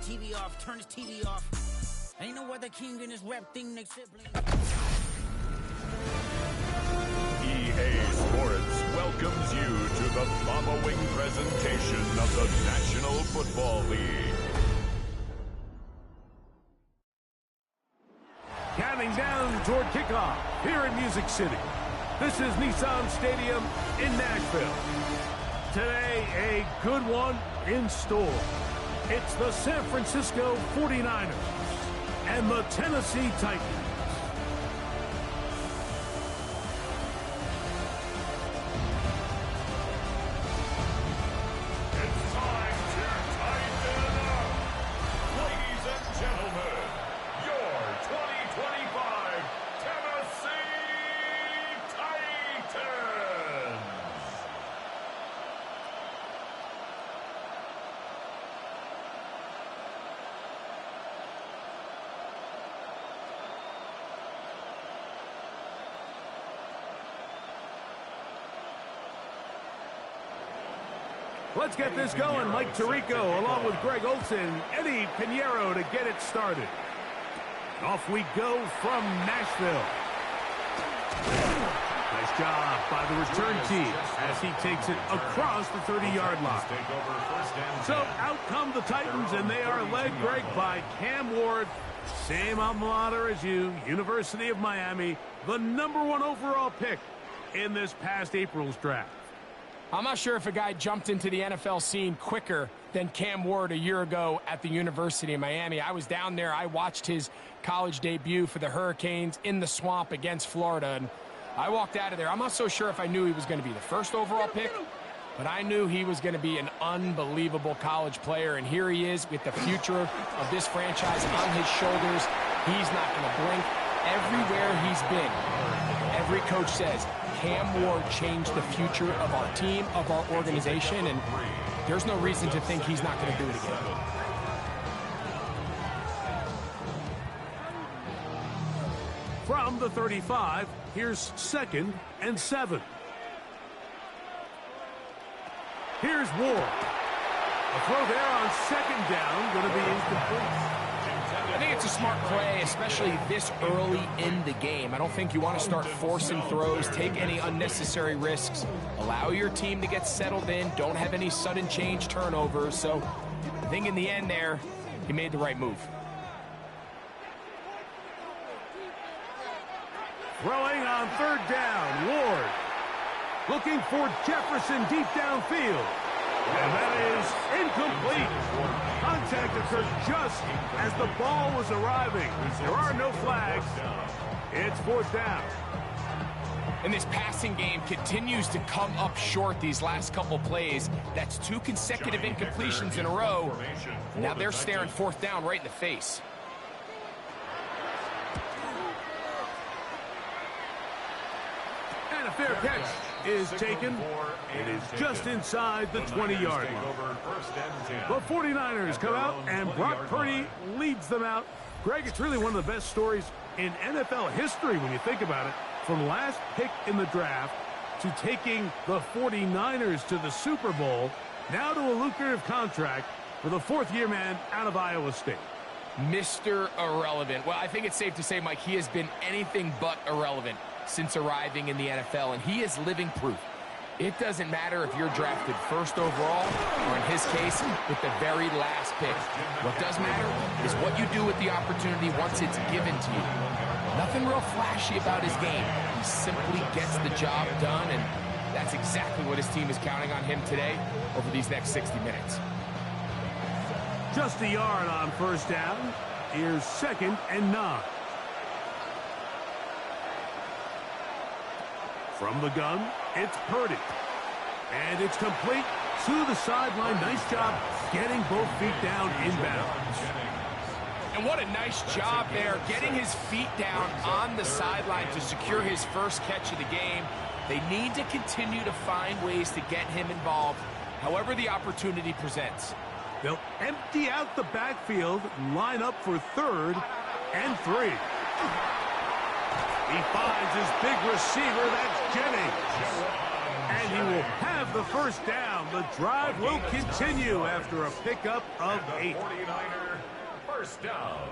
TV off, turn his TV off. Ain't no other king in this rap thing next sibling. EA Sports welcomes you to the following presentation of the National Football League. Counting down toward kickoff here in Music City. This is Nissan Stadium in Nashville. Today, a good one in store. It's the San Francisco 49ers and the Tennessee Titans. It's time to tighten up. Ladies and gentlemen, your 2025 Tennessee Titans. Let's get this going. Mike Tirico along with Greg Olson, Eddie Pinheiro to get it started. Off we go from Nashville. Nice job by the return team as he takes it across the 30-yard line. So out come the Titans, and they are led, Greg, by Cam Ward. Same alma mater as you, University of Miami, the #1 overall pick in this past April's draft. I'm not sure if a guy jumped into the NFL scene quicker than Cam Ward a year ago at the University of Miami. I was down there. I watched his college debut for the Hurricanes in the swamp against Florida, and I walked out of there. I'm not so sure if I knew he was going to be the first overall pick, but I knew he was going to be an unbelievable college player, and here he is with the future of this franchise on his shoulders. He's not going to blink. Everywhere he's been, every coach says, Cam Ward changed the future of our team, of our organization, and there's no reason to think he's not going to do it again. From the 35, here's 2nd and 7. Here's Ward. A throw there on 2nd down, going to be incomplete. I think it's a smart play, especially this early in the game. I don't think you want to start forcing throws, take any unnecessary risks, allow your team to get settled in, don't have any sudden change turnovers. So I think in the end there, he made the right move. Throwing on 3rd down, Ward. Looking for Jefferson deep downfield. And that is incomplete. Contact occurred just as the ball was arriving. There are no flags. It's 4th down. And this passing game continues to come up short these last couple plays. That's 2 consecutive incompletions in a row. Now they're staring 4th down right in the face. And a fair catch is taken. It is just inside the 20-yard line. The 49ers come out, and Brock Purdy leads them out. Greg, it's really one of the best stories in NFL history when you think about it. From last pick in the draft to taking the 49ers to the Super Bowl, now to a lucrative contract for the 4th-year man out of Iowa State. Mr. Irrelevant. Well, I think it's safe to say, Mike, he has been anything but irrelevant since arriving in the NFL, and he is living proof. It doesn't matter if you're drafted 1st overall, or in his case, with the very last pick. What does matter is what you do with the opportunity once it's given to you. Nothing real flashy about his game. He simply gets the job done, and that's exactly what his team is counting on him today over these next 60 minutes. Just a yard on 1st down. Here's 2nd and 9. From the gun, it's Purdy. And it's complete to the sideline. Nice job getting both feet down inbounds. And what a nice job there, getting his feet down on the sideline to secure his first catch of the game. They need to continue to find ways to get him involved, however the opportunity presents. They'll empty out the backfield, line up for 3rd and 3. He finds his big receiver, that's Jennings. And he will have the first down. The drive will continue after a pickup of 8. 49er first down.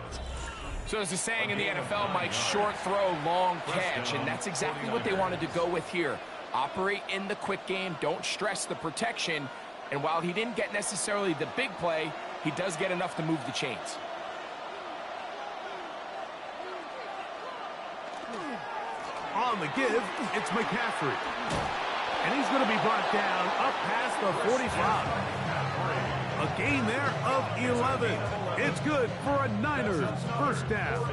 So there's a saying in the NFL, Mike, short throw, long catch, and that's exactly what they wanted to go with here. Operate in the quick game, don't stress the protection, and while he didn't get necessarily the big play, he does get enough to move the chains. On the give, it's McCaffrey. And he's going to be brought down up past the 45. A gain there of 11. It's good for a Niners first down.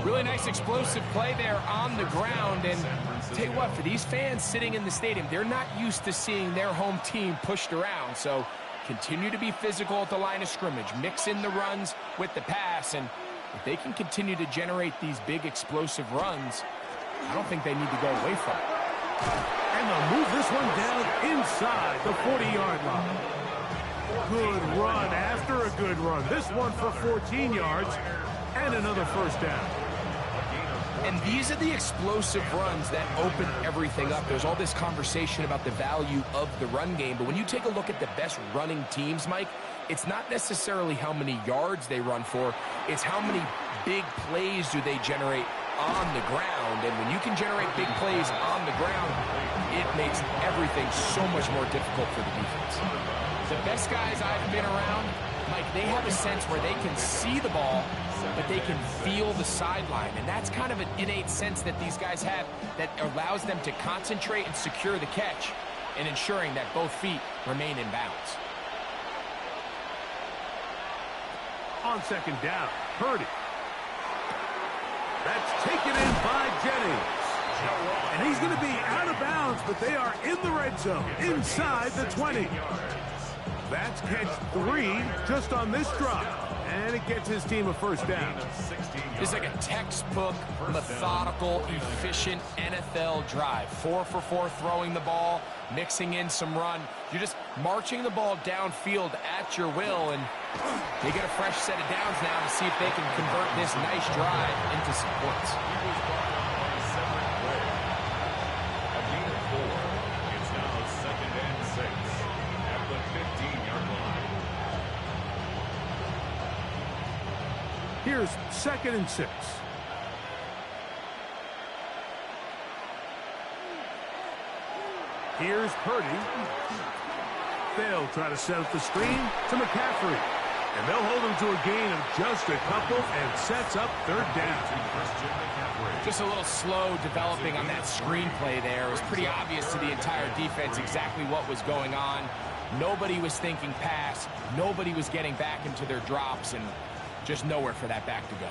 Really nice explosive play there on the ground. And tell you what, for these fans sitting in the stadium, they're not used to seeing their home team pushed around. So continue to be physical at the line of scrimmage. Mix in the runs with the pass. And if they can continue to generate these big explosive runs, I don't think they need to go away from it. And they'll move this one down inside the 40-yard line. Good run after a good run. This one for 14 yards and another first down. And these are the explosive runs that open everything up. There's all this conversation about the value of the run game, but when you take a look at the best running teams, Mike, it's not necessarily how many yards they run for, it's how many big plays do they generate on the ground. And when you can generate big plays on the ground, it makes everything so much more difficult for the defense. The best guys I've been around, Mike, they have a sense where they can see the ball, but they can feel the sideline. And that's kind of an innate sense that these guys have that allows them to concentrate and secure the catch and ensuring that both feet remain in bounds. On second down, Purdy. That's taken in by Jennings. And he's going to be out of bounds, but they are in the red zone, inside the 20. That's catch 3 just on this drop. And it gets his team a first down. It's like a textbook, methodical, efficient NFL drive. 4 for 4 throwing the ball, mixing in some run. You're just marching the ball downfield at your will, and they get a fresh set of downs now to see if they can convert this nice drive into some points. It's now 2nd and 6 at the 15-yard line. Here's 2nd and 6. Here's Purdy. They'll try to set up the screen to McCaffrey. And they'll hold him to a gain of just a couple and sets up 3rd down. Just a little slow developing on that screenplay there. It was pretty obvious to the entire defense exactly what was going on. Nobody was thinking pass. Nobody was getting back into their drops, and just nowhere for that back to go.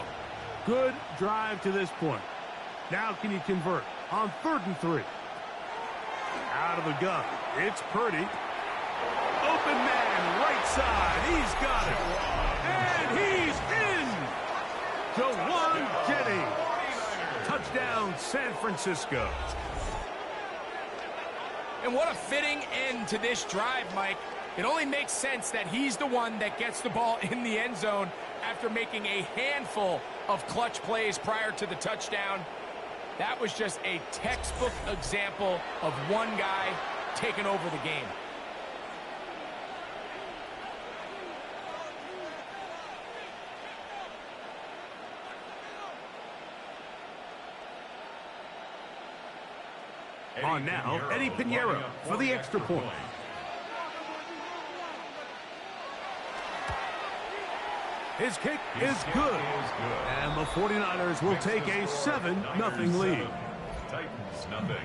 Good drive to this point. Now can you convert on 3rd and 3? Out of the gun, it's Purdy. Open man, right side. He's got it. And he's in. Jawan Jennings. Touchdown, San Francisco. And what a fitting end to this drive, Mike. It only makes sense that he's the one that gets the ball in the end zone after making a handful of clutch plays prior to the touchdown. That was just a textbook example of one guy taking over the game. On now, Eddie Pinheiro for the extra point. His kick is good. And the 49ers will take a 7-0 lead. Titans nothing.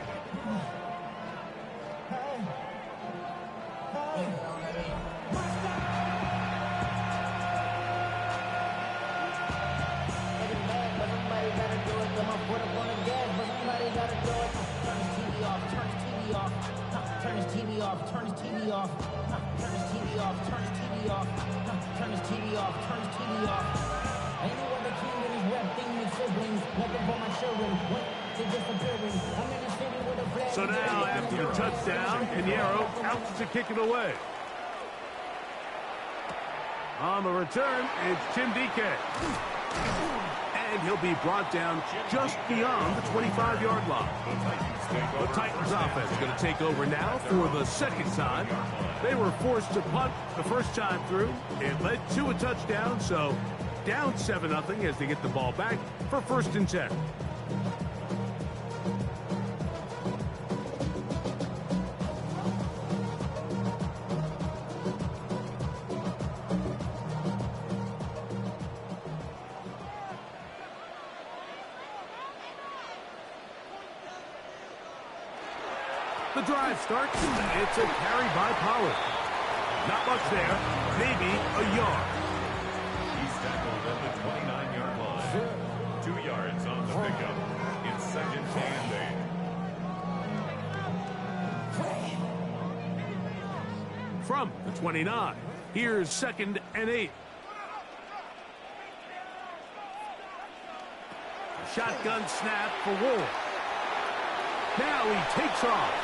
Turn his TV off, turn his TV off, turn his TV off, turn his TV off, turn his TV off, turn his TV off. Ain't no other king in his rap thing with siblings. Nothing for my children. What? They're disappearing. I'm in the city with a flag. So now, after the touchdown, Pinheiro out to kick it away. On the return, it's Tim DK. And he'll be brought down just beyond the 25-yard line. The Titans offense is going to take over now for the second time. They were forced to punt the first time through. It led to a touchdown, so down 7-0 as they get the ball back for 1st and 10. The drive starts. It's a carry by Pollard. Not much there. Maybe a yard. He's tackled at the 29-yard line. 2 yards on the pickup. It's 2nd and 8. From the 29, here's 2nd and 8. Shotgun snap for Ward. Now he takes off.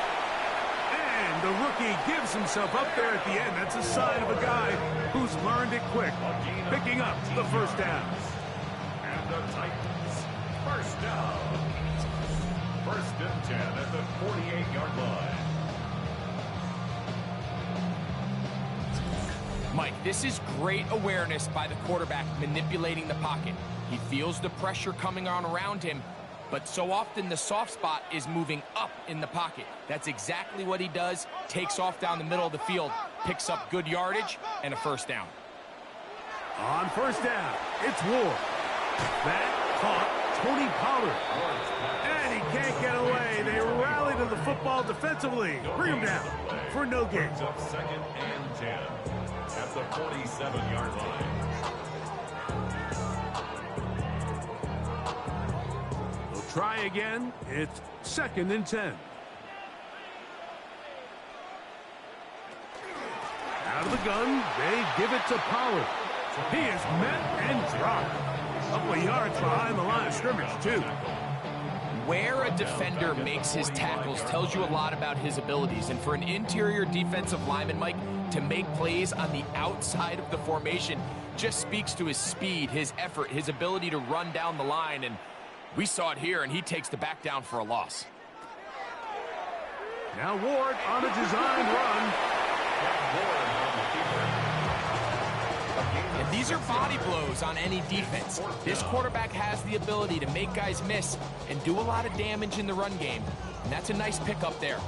And the rookie gives himself up there at the end. That's a sign of a guy who's learned it quick, picking up the 1st down. And the Titans, 1st down. 1st and 10 at the 48-yard line. Mike, this is great awareness by the quarterback manipulating the pocket. He feels the pressure coming on around him, but so often the soft spot is moving up in the pocket. That's exactly what he does. Takes off down the middle of the field, picks up good yardage, and a 1st down. On 1st down, it's Ward. That caught Tony Pollard. And he can't get away. They rally to the football defensively. Bring him down for no gain. Brings up 2nd and 10 at the 47-yard line. Try again. It's 2nd and 10. Out of the gun, they give it to Pollard. He is met and dropped. A couple of yards behind the line of scrimmage, too. Where a defender makes his tackles tells you a lot about his abilities. And for an interior defensive lineman, Mike, to make plays on the outside of the formation just speaks to his speed, his effort, his ability to run down the line. And we saw it here, and he takes the back down for a loss. Now Ward on a designed run. And these are body blows on any defense. This quarterback has the ability to make guys miss and do a lot of damage in the run game. And that's a nice pickup there.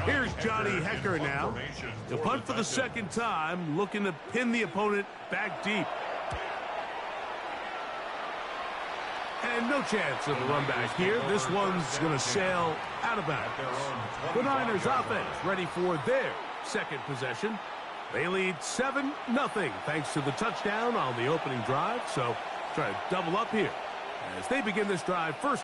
Here's Johnny Hecker now. He'll punt for the 2nd time, looking to pin the opponent back deep. And no chance of a run back here. This one's going to sail out of bounds. The Niners offense ready for their 2nd possession. They lead 7-0 thanks to the touchdown on the opening drive. So try to double up here as they begin this drive first.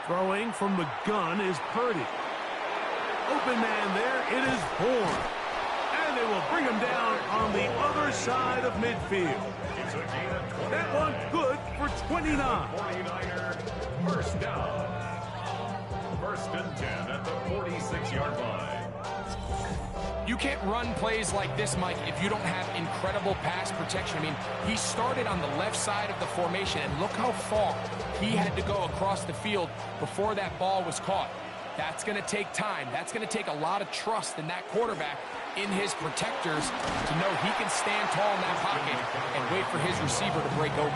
Throwing from the gun is Purdy. Open man there, it is Bourne. And they will bring him down on the other side of midfield. That one good for 29. 49er, 1st down. 1st and 10 at the 46-yard line. You can't run plays like this, Mike, if you don't have incredible pass protection. I mean, he started on the left side of the formation, and look how far he had to go across the field before that ball was caught. That's going to take time. That's going to take a lot of trust in that quarterback, in his protectors, to know he can stand tall in that pocket and wait for his receiver to break open.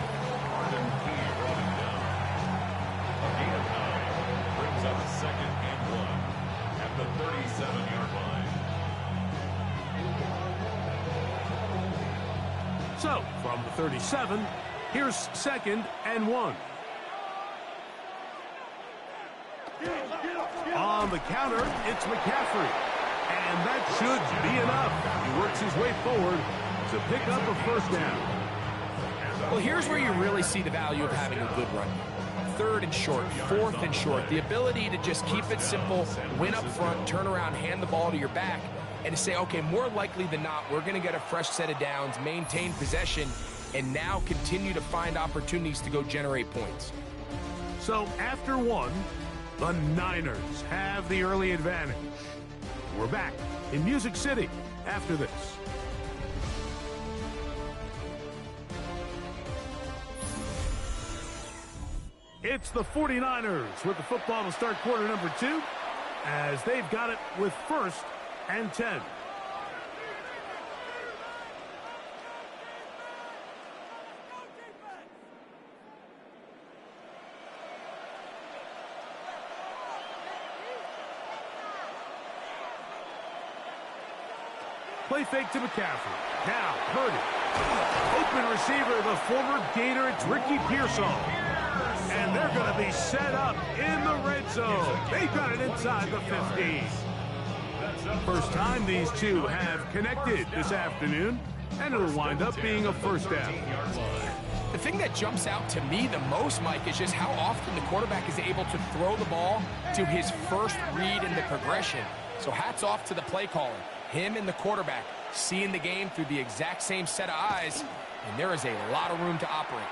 Brings up 2nd and 1 at the 37-yard line. So, from the 37, here's 2nd and 1. On the counter, it's McCaffrey. And that should be enough. He works his way forward to pick up a 1st down. Well, here's where you really see the value of having a good run. 3rd and short, 4th and short. The ability to just keep it simple, win up front, turn around, hand the ball to your back. and to say, okay, more likely than not, we're going to get a fresh set of downs, maintain possession, and now continue to find opportunities to go generate points. So after one, the Niners have the early advantage. We're back in Music City after this. It's the 49ers with the football to start quarter number 2, as they've got it with 1st and 10. Play fake to McCaffrey. Now, Purdy. Open receiver, the former Gator, it's Ricky Pearsall. And they're going to be set up in the red zone. They've got it inside the 15. First time these two have connected this afternoon, and it'll wind up being a first down. The thing that jumps out to me the most, Mike, is just how often the quarterback is able to throw the ball to his first read in the progression. So hats off to the play caller. Him and the quarterback seeing the game through the exact same set of eyes, and there is a lot of room to operate.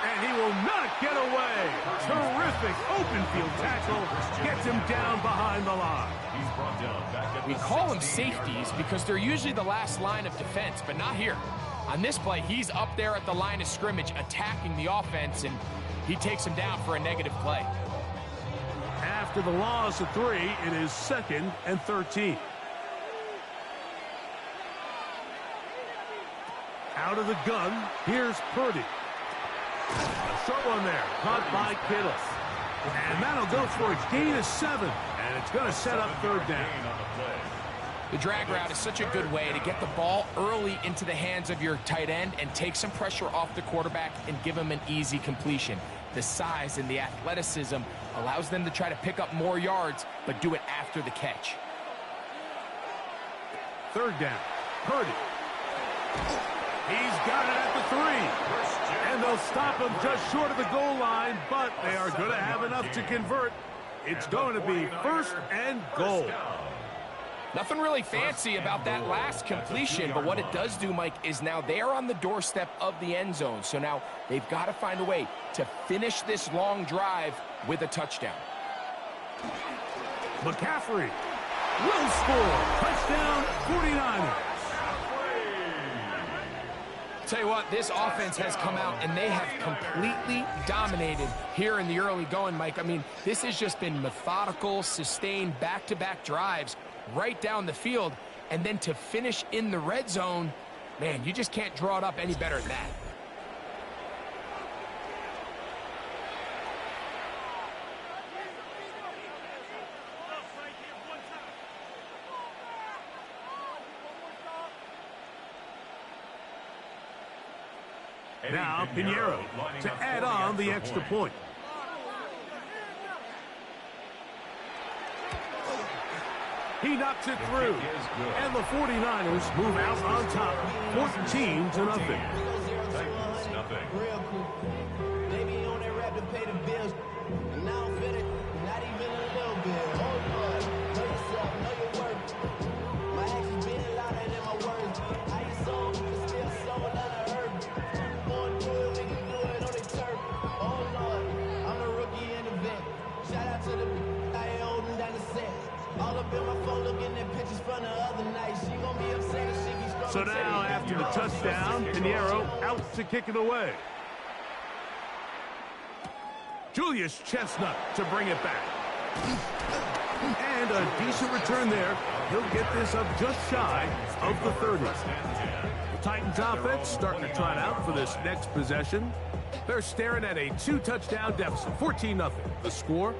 And he will not get away. Terrific open field tackle. Gets him down behind the line. We call them safeties because they're usually the last line of defense, but not here. On this play, he's up there at the line of scrimmage attacking the offense, and he takes him down for a negative play. After the loss of 3, it is 2nd and 13. Out of the gun, here's Purdy. A short one there, caught by Kittle. And that'll go for a gain of 7, and it's going to set up 3rd down. The drag route is such a good way to get the ball early into the hands of your tight end and take some pressure off the quarterback and give him an easy completion. The size and the athleticism allows them to try to pick up more yards, but do it after the catch. 3rd down, Purdy. He's got it at the 3. And they'll stop him just short of the goal line, but they are going to have enough to convert. It's going to be 1st and goal. Nothing really fancy about that last completion, but what it does do, Mike, is now they are on the doorstep of the end zone. So now they've got to find a way to finish this long drive with a touchdown. McCaffrey will score. Touchdown, 49ers. Tell you what, this offense has come out and they have completely dominated here in the early going, Mike. I mean, this has just been methodical, sustained, back-to-back drives right down the field. And then to finish in the red zone, man, you just can't draw it up any better than that. Now Pinheiro to add on the extra point. He knocks it through. And the 49ers move out on top, 14-0. Real cool. They be on that rap to pay the bills. And I don't feel it, not even a little bit. Oh, Lord, know yourself, know your worth. My actions being louder than my words. I ain't sold, but still sold out of earth. Going through it, we can do it on the turf. Oh, Lord, I'm the rookie in the vet. Shout out to the I ain't holding down the set. All up in my phone looking at pictures from the other night. She gon' be upset if she be strong. So now, after the touchdown, Pinheiro out to kick it away. Julius Chestnut to bring it back. And a decent return there. He'll get this up just shy of the 30. The Titans offense starting to trot out for this next possession. They're staring at a 2-touchdown deficit, 14-0. The score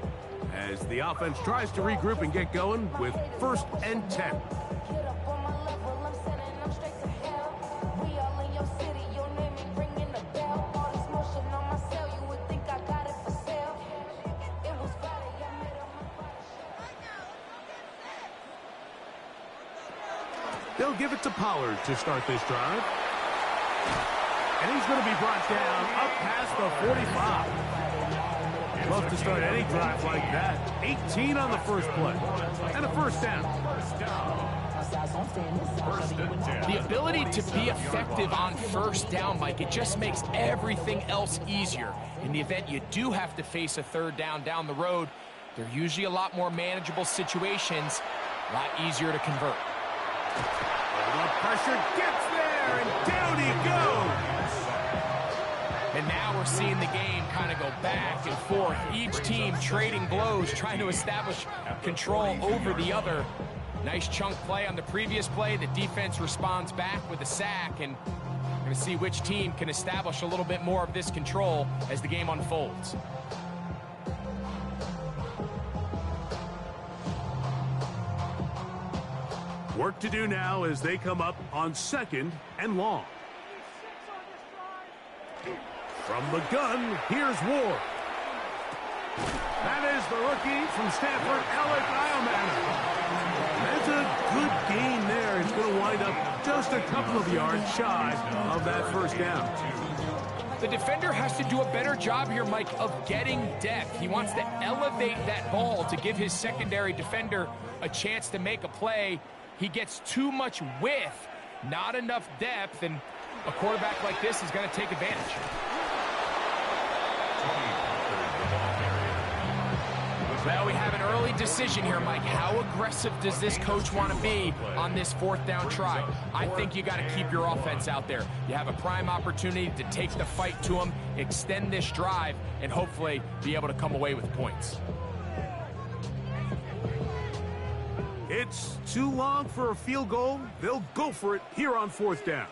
as the offense tries to regroup and get going with 1st and 10. They'll give it to Pollard to start this drive. And he's going to be brought down up past the 45. Love to start any drive like that. 18 on the first play. And a first down. The ability to be effective on first down, Mike, it just makes everything else easier. In the event you do have to face a third down the road, they're usually a lot more manageable situations, a lot easier to convert. The pressure gets there, and down he goes. And now we're seeing the game kind of go back and forth. Each team trading blows, trying to establish control over the other. Nice chunk play on the previous play. The defense responds back with a sack, and we're going to see which team can establish a little bit more of this control as the game unfolds. Work to do now as they come up on 2nd and long. From the gun, here's Ward. That is the rookie from Stanford, Alec Iomana. That's a good gain there. It's going to wind up just a couple of yards shy of that first down. The defender has to do a better job here, Mike, of getting depth. He wants to elevate that ball to give his secondary defender a chance to make a play. He gets too much width, not enough depth, and a quarterback like this is going to take advantage. Well, we have an early decision here, Mike. How aggressive does this coach want to be on this 4th down try? I think you got to keep your offense out there. You have a prime opportunity to take the fight to them, extend this drive, and hopefully be able to come away with points. It's too long for a field goal. They'll go for it here on 4th down.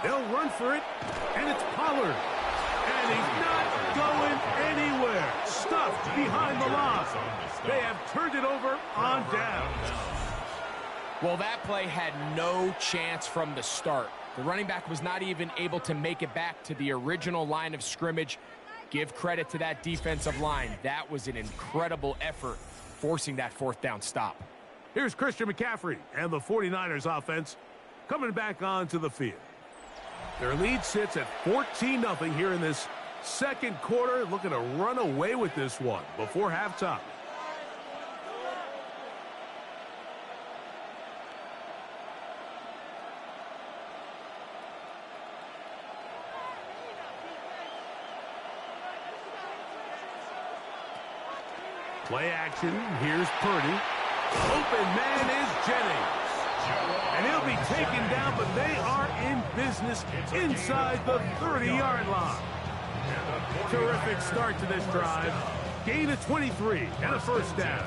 They'll run for it, and it's Pollard. And he's not going anywhere. Stuffed behind the line. They have turned it over on down. Well, that play had no chance from the start. The running back was not even able to make it back to the original line of scrimmage. Give credit to that defensive line. That was an incredible effort, forcing that 4th down stop. Here's Christian McCaffrey and the 49ers offense coming back onto the field. Their lead sits at 14-0 here in this 2nd quarter. Looking to run away with this one before halftime. Play action. Here's Purdy. Open man is Jennings. And he'll be taken down, but they are in business inside the 30-yard line. Terrific start to this drive. Gain of 23 and a first down.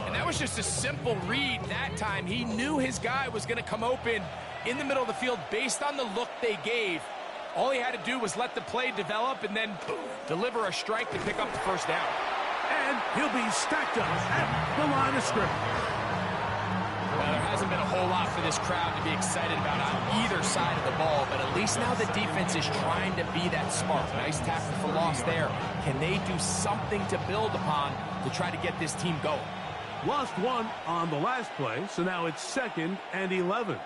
And that was just a simple read that time. He knew his guy was going to come open in the middle of the field based on the look they gave. All he had to do was let the play develop and then deliver a strike to pick up the first down. And he'll be stacked up at the line of scrimmage. Well, there hasn't been a whole lot for this crowd to be excited about on either side of the ball, but at least now the defense is trying to be that smart. Nice tackle for loss there. Can they do something to build upon to try to get this team going? Lost one on the last play, so now it's 2nd and 11.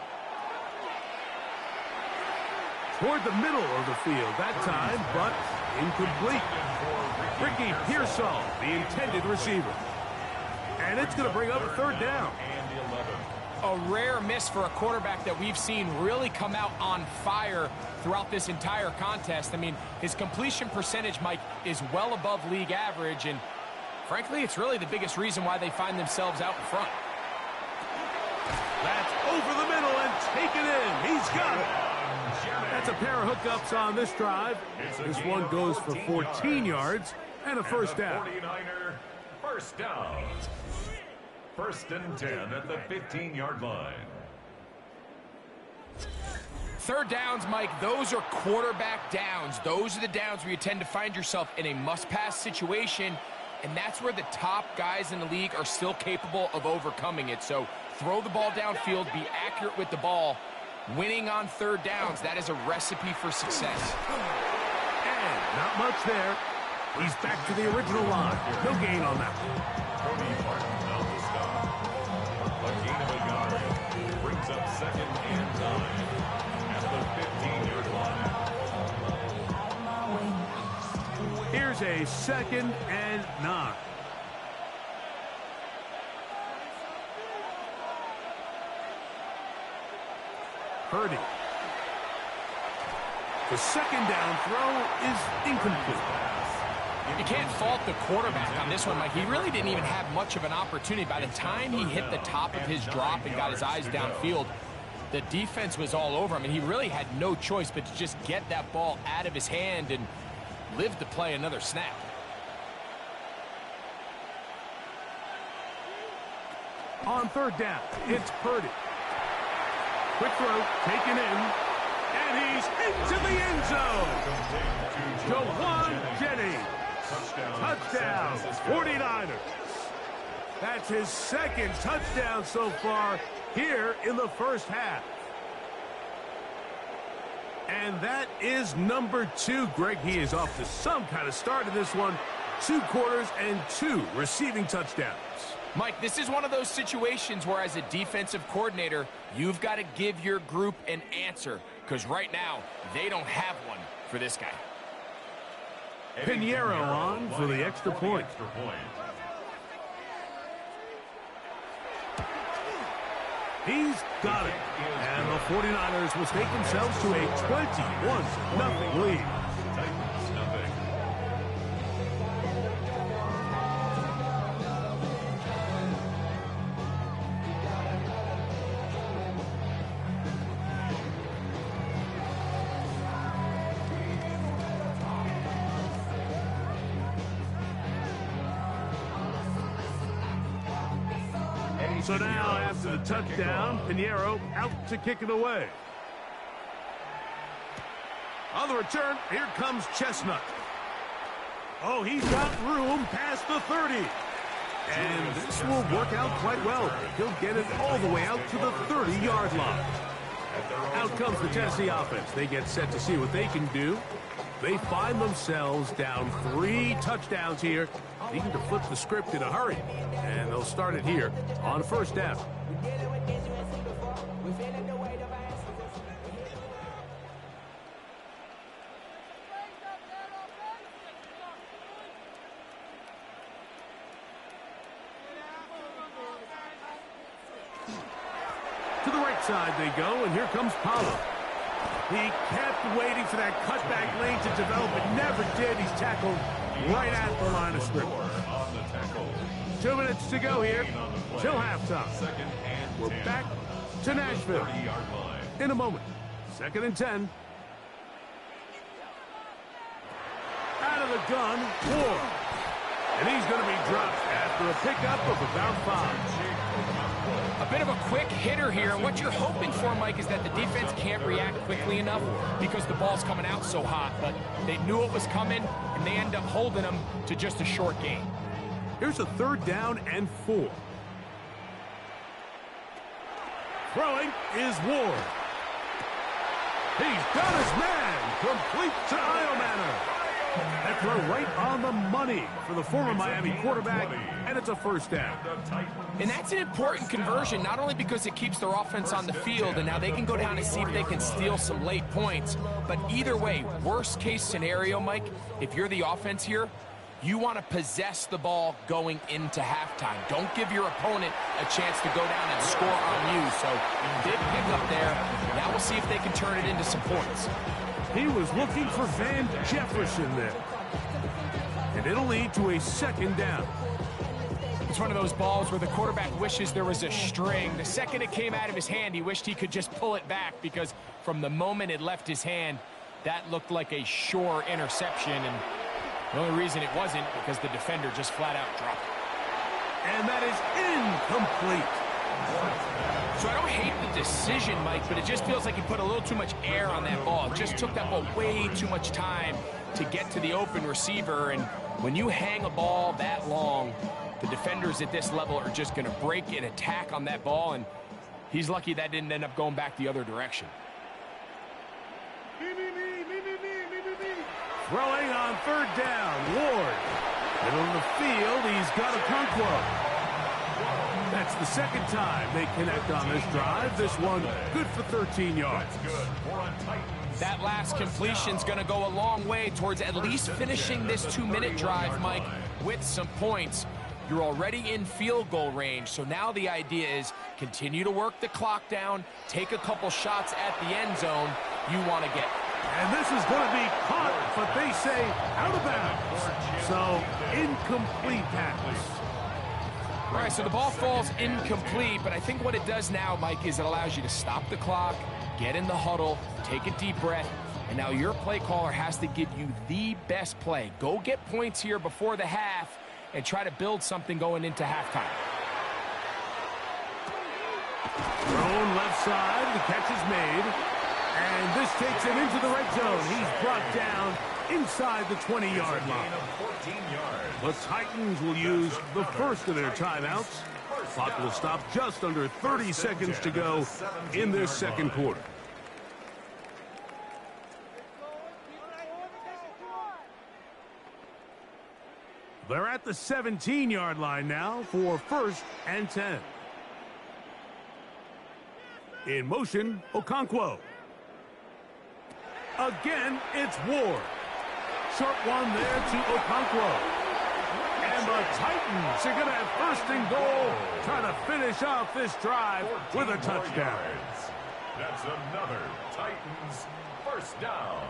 Toward the middle of the field that time, but incomplete. Ricky Pearsall, the intended receiver. And it's going to bring up 3rd down. A rare miss for a quarterback that we've seen really come out on fire throughout this entire contest. I mean, his completion percentage, Mike, is well above league average, and frankly, it's really the biggest reason why they find themselves out in front. That's over the middle and taken in. He's got it. That's a pair of hookups on this drive. This one goes for 14 yards and a first down. 49er first down. 1st and 10 at the 15-yard line. 3rd downs, Mike, those are quarterback downs. Those are the downs where you tend to find yourself in a must-pass situation, and that's where the top guys in the league are still capable of overcoming it. So throw the ball downfield, be accurate with the ball. Winning on 3rd downs, that is a recipe for success. And not much there. He's back to the original line. No gain on that. Cody Martin on the stop. A gain of a yard. Brings up 2nd and 9 at the 15-yard line. is a 2nd and 9. Purdy. The 2nd down throw is incomplete. You can't fault the quarterback on this one, Mike. He really didn't even have much of an opportunity. By the time he hit the top of his drop and got his eyes downfield, the defense was all over him, and he really had no choice but to just get that ball out of his hand and live to play another snap. On 3rd down, it's Purdy. Quick throw, taken in, and he's into the end zone. Jawan Jennings. Touchdown, 49ers. That's his 2nd touchdown so far here in the first half. And that is number 2. Greg, he is off to some kind of start in this one. 2 quarters and 2 receiving touchdowns. Mike, this is one of those situations where as a defensive coordinator, you've got to give your group an answer, because right now, they don't have one for this guy. Pinheiro on for the extra point. He's got it. And the 49ers will take themselves to a 21-0 lead. So now, after the touchdown, Pinheiro out to kick it away. On the return, here comes Chestnut. Oh, he's got room past the 30. And this will work out quite well. He'll get it all the way out to the 30-yard line. Out comes the Tennessee offense. They get set to see what they can do. They find themselves down 3 touchdowns here, needing to flip the script in a hurry. And they'll start it here on 1st down. To the right side they go, and here comes Pollard. He kept waiting for that cutback lane to develop, but never did. He's tackled right at the line of scrimmage. 2 minutes to go here till halftime. We're back to Nashville in a moment. 2nd and 10. Out of the gun, Ward. And he's going to be dropped after a pickup of about 5. A bit of a quick hitter here. What you're hoping for, Mike, is that the defense can't react quickly enough because the ball's coming out so hot. But they knew it was coming, and they end up holding them to just a short gain. Here's a 3rd down and 4. Throwing is Ward. He's got his man. Complete to Iomanner. That throw right on the money for the former Miami quarterback, and it's a 1st down. And that's an important conversion, not only because it keeps their offense on the field, and now they can go down and see if they can steal some late points. But either way, worst case scenario, Mike, if you're the offense here, you want to possess the ball going into halftime. Don't give your opponent a chance to go down and score on you. So big pickup there. Now we'll see if they can turn it into some points. He was looking for Van Jefferson there. And it'll lead to a 2nd down. It's one of those balls where the quarterback wishes there was a string. The second it came out of his hand, he wished he could just pull it back, because from the moment it left his hand, that looked like a sure interception. And the only reason it wasn't because the defender just flat out dropped it. And that is incomplete. So I don't hate the decision, Mike, but it just feels like he put a little too much air on that ball. It just took that ball way too much time to get to the open receiver. And when you hang a ball that long, the defenders at this level are just going to break and attack on that ball. And he's lucky that didn't end up going back the other direction. Throwing on 3rd down, Ward. Middle of the field, he's got a Okonkwo. That's the second time they connect on this drive. This one good for 13 yards. That last completion's going to go a long way towards at least finishing this 2-minute drive, Mike, with some points. You're already in field goal range, so now the idea is continue to work the clock down, take a couple shots at the end zone you want to get. And this is going to be caught, but they say out of bounds. So, incomplete pass. All right, so the ball falls incomplete, but I think what it does now, Mike, is it allows you to stop the clock, get in the huddle, take a deep breath, and now your play caller has to give you the best play. Go get points here before the half and try to build something going into halftime. Thrown left side, the catch is made, and this takes him into the red zone. He's brought down inside the 20-yard line. The Titans will use the first of their timeouts. Clock will stop just under 30 seconds to go in this second quarter. They're at the 17-yard line now for 1st and 10. In motion, Okonkwo. Again, it's Ward. Short one there to Okonkwo. And the Titans are going to have 1st and goal, trying to finish off this drive with a touchdown. That's another Titans 1st down.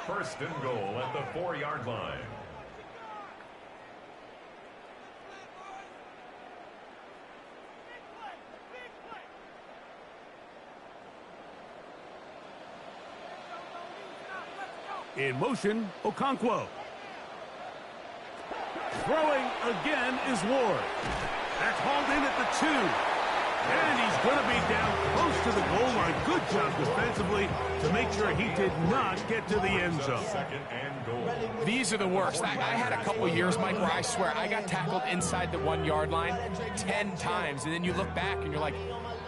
1st and goal at the 4-yard line. In motion, Okonkwo. Throwing again is Ward. That's hauled in at the 2. And he's going to be down close to the goal line. Good job defensively to make sure he did not get to the end zone. 2nd and goal. These are the worst. I had a couple years, Mike, where I swear I got tackled inside the 1-yard line 10 times. And then you look back and you're like,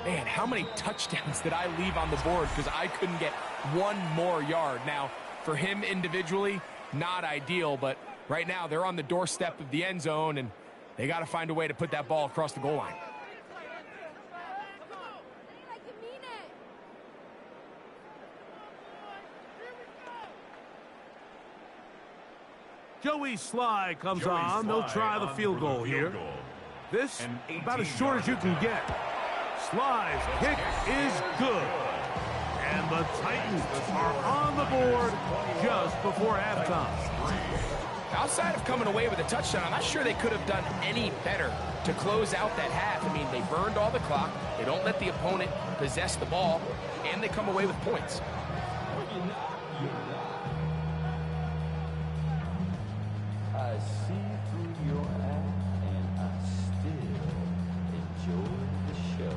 man, how many touchdowns did I leave on the board because I couldn't get one more yard? Now, for him individually, not ideal, but right now they're on the doorstep of the end zone, and they got to find a way to put that ball across the goal line. Joey Sly comes on. They'll try the field goal here. This, about as short as you can get. Sly's kick is good. And the Titans are on the board just before halftime. Outside of coming away with a touchdown, I'm not sure they could have done any better to close out that half. I mean, they burned all the clock. They don't let the opponent possess the ball, and they come away with points. I see through your eye, and I still enjoy the show.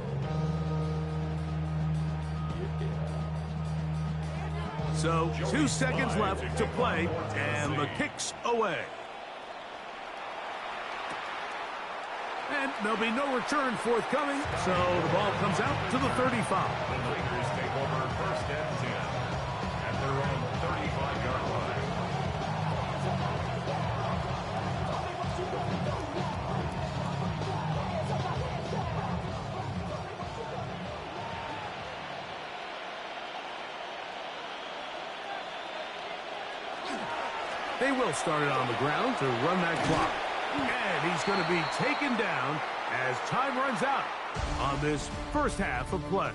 So 2 seconds left to play, and the kick's away. And there'll be no return forthcoming, so the ball comes out to the 35. The Lakers take over 1st and 10 at their own 35-yard line. They will start it on the ground to run that clock. And he's going to be taken down as time runs out on this first half of play.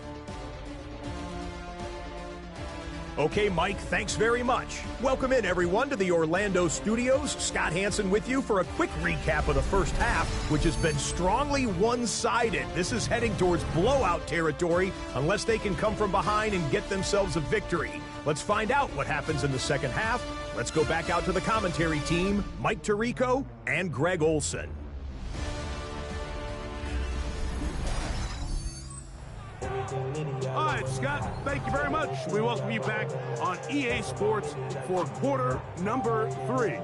Okay, Mike, thanks very much. Welcome in, everyone, to the Orlando studios. Scott Hansen with you for a quick recap of the first half, which has been strongly one-sided. This is heading towards blowout territory unless they can come from behind and get themselves a victory. Let's find out what happens in the second half. Let's go back out to the commentary team, Mike Tirico and Greg Olson. All right, Scott, thank you very much. We welcome you back on EA Sports for quarter number 3.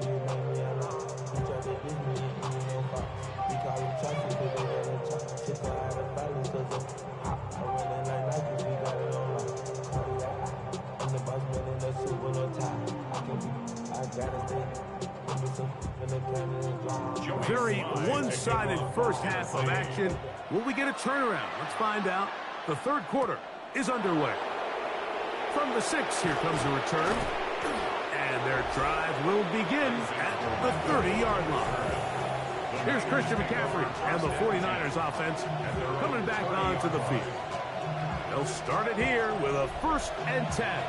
Very one-sided first half of action. Will we get a turnaround? Let's find out. The third quarter is underway. From the 6, here comes a return. And their drive will begin at the 30-yard line. Here's Christian McCaffrey and the 49ers offense coming back onto the field. They'll start it here with a 1st and 10.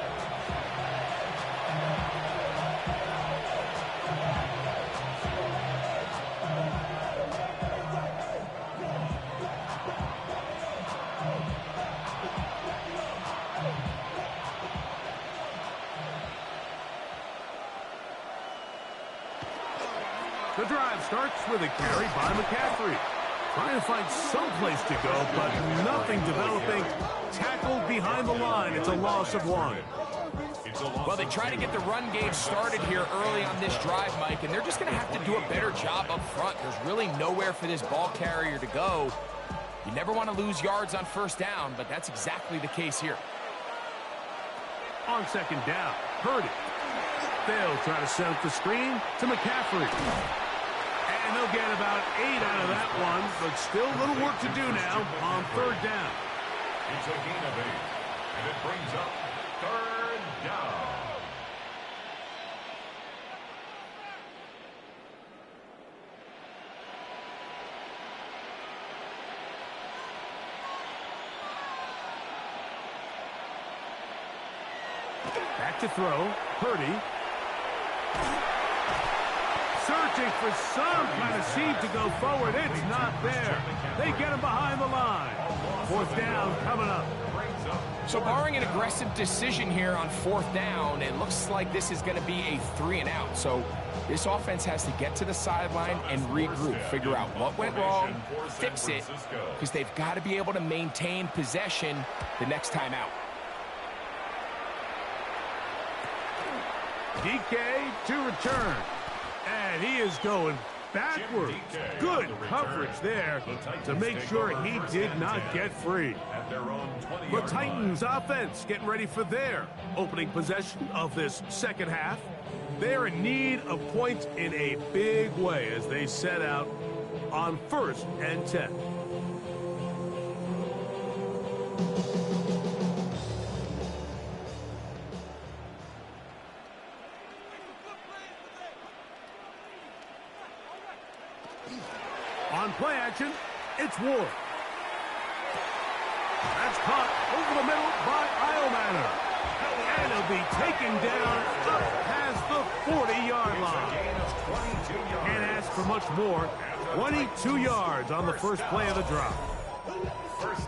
The drive starts with a carry by McCaffrey. Trying to find some place to go, but nothing developing. Tackled behind the line. It's a loss of 1. Well, they try to get the run game started here early on this drive, Mike, and they're just going to have to do a better job up front. There's really nowhere for this ball carrier to go. You never want to lose yards on 1st down, but that's exactly the case here. On 2nd down, Purdy. They'll try to set up the screen to McCaffrey. And they'll get about 8 out of that one, but still a little work to do now on 3rd down. It's a gain of 8, and it brings up 3rd down. Back to throw, Purdy. Searching for some kind of seed to go forward. It's not there. They get him behind the line. 4th down coming up. So barring an aggressive decision here on 4th down, it looks like this is going to be a 3 and out. So this offense has to get to the sideline and regroup, figure out what went wrong, fix it, because they've got to be able to maintain possession the next time out. DK to return. And he is going backwards. Good coverage there to make sure he did not get free. The Titans offense getting ready for their opening possession of this 2nd half. They're in need of points in a big way as they set out on 1st and 10. On play action, it's Ward. That's caught over the middle by Eilmanner. And he'll be taken down up past the 40-yard line. Can't ask for much more. 22 yards on the first play of the drop.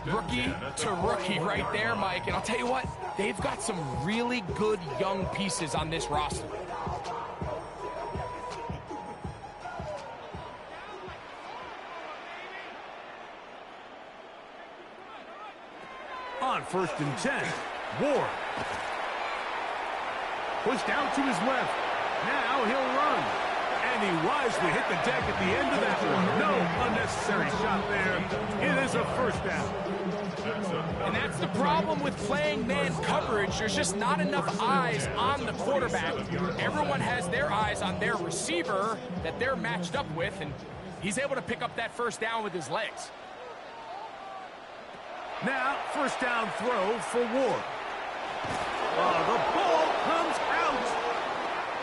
Rookie to rookie right there, Mike. And I'll tell you what, they've got some really good young pieces on this roster. On 1st and 10, Ward. Pushed out to his left. Now he'll run. And he wisely hit the deck at the end of that one. No unnecessary shot there. It is a 1st down. And that's the problem with playing man coverage. There's just not enough eyes on the quarterback. Everyone has their eyes on their receiver that they're matched up with, and he's able to pick up that 1st down with his legs. Now, 1st down throw for Ward. The ball comes out.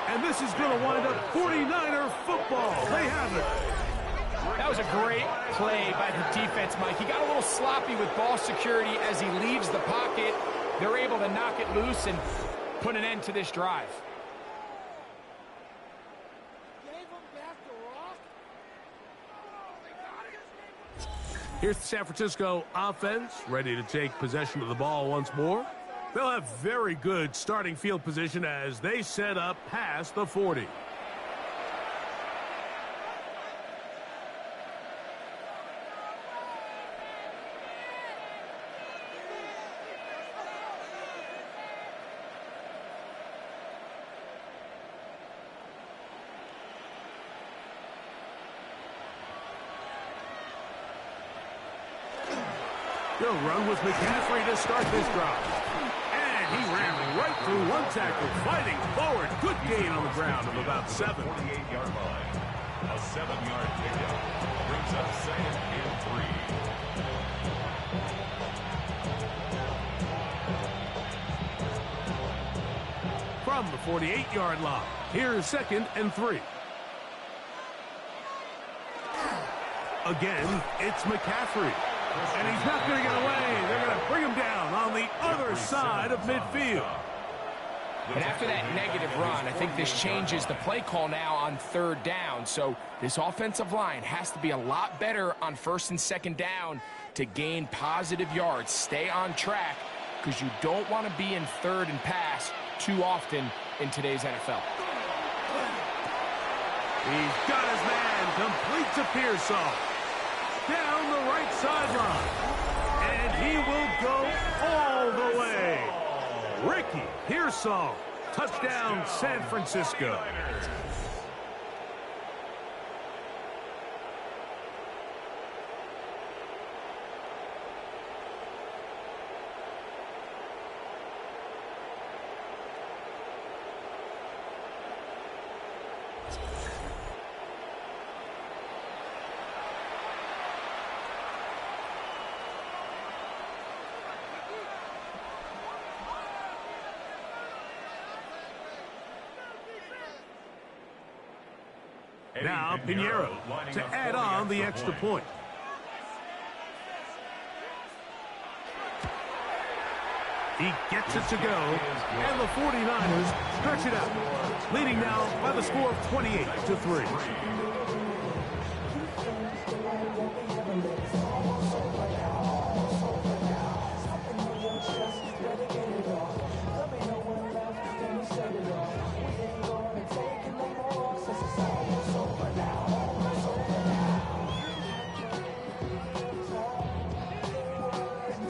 And this is going to wind up 49er football. They have it. That was a great play by the defense, Mike. He got a little sloppy with ball security as he leaves the pocket. They're able to knock it loose and put an end to this drive. Here's the San Francisco offense, ready to take possession of the ball once more. They'll have very good starting field position as they set up past the 40. They'll run with McCaffrey to start this drive. And he ran right through one tackle, fighting forward. Good gain on the ground of about 7. 48-yard line. A 7-yard pickup brings up 2nd and 3. From the 48-yard line, here's 2nd and 3. Again, it's McCaffrey. And he's not going to get away. They're going to bring him down on the other side of midfield. And after that negative run, I think this changes the play call now on 3rd down. So this offensive line has to be a lot better on 1st and 2nd down to gain positive yards. Stay on track because you don't want to be in 3rd and pass too often in today's NFL. He's got his man, complete to Pearsall. Down the right sideline. And he will go all the way. Ricky Pearsall, touchdown San Francisco. Now Pinheiro to add on the extra point. He gets it to go, and the 49ers stretch it out, leading now by the score of 28-3.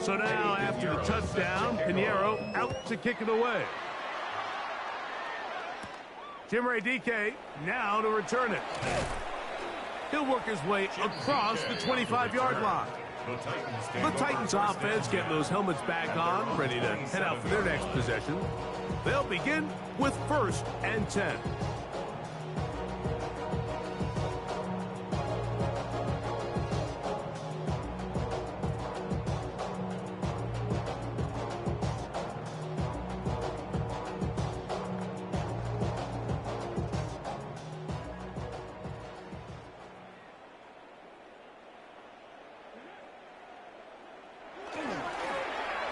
So now, after the touchdown, Pinheiro out to kick it away. Jimmy DK now to return it. He'll work his way across the 25-yard line. The Titans offense getting those helmets back on, ready to head out for their next possession. They'll begin with 1st and 10.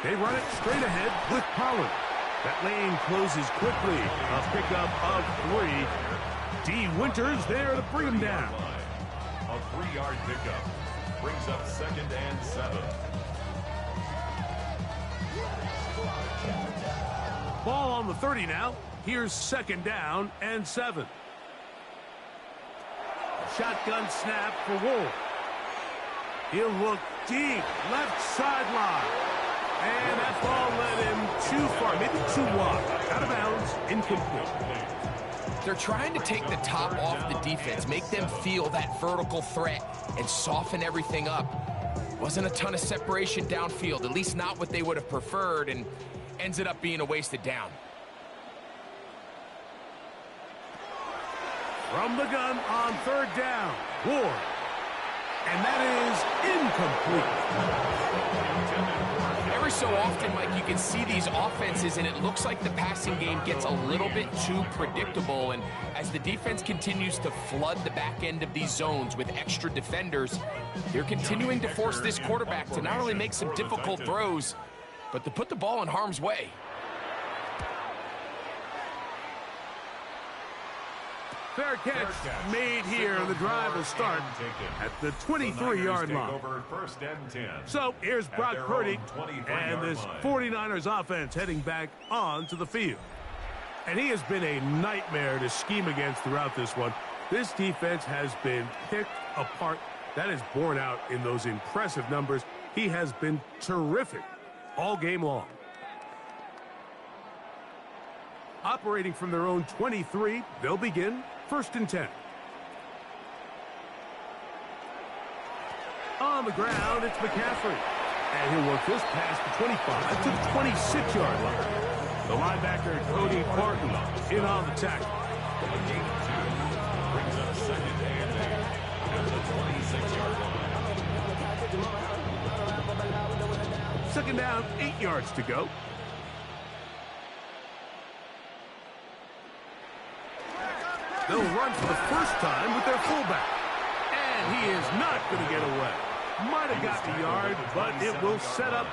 They run it straight ahead with Pollard. That lane closes quickly. A pickup of 3. D. Winters there to bring him down. A 3-yard pickup brings up 2nd and 7. Ball on the 30 now. Here's 2nd down and 7. Shotgun snap for Wolf. He'll look deep, left sideline. And that ball led him too far, maybe too wide. Out of bounds, incomplete. They're trying to take the top off the defense, make them feel that vertical threat, and soften everything up. Wasn't a ton of separation downfield, at least not what they would have preferred, and ends it up being a wasted down. From the gun on 3rd down, Ward. And that is incomplete. Every so often, Mike, you can see these offenses, and it looks like the passing game gets a little bit too predictable. And as the defense continues to flood the back end of these zones with extra defenders, they're continuing to force this quarterback to not only make some difficult throws, but to put the ball in harm's way. Fair catch made here. The drive will start at the 23-yard line. So here's Brock Purdy and this 49ers offense heading back onto the field. And he has been a nightmare to scheme against throughout this one. This defense has been picked apart. That is borne out in those impressive numbers. He has been terrific all game long. Operating from their own 23, they'll begin 1st and 10. On the ground, it's McCaffrey. And he'll work this past the 25 to the 26-yard line. The linebacker, Cody Barton, in on the tackle. Brings up 2nd and 26-yard line. Second down, 8 yards to go. They'll run for the first time with their fullback. And he is not going to get away. Might have got the yard, but it will set up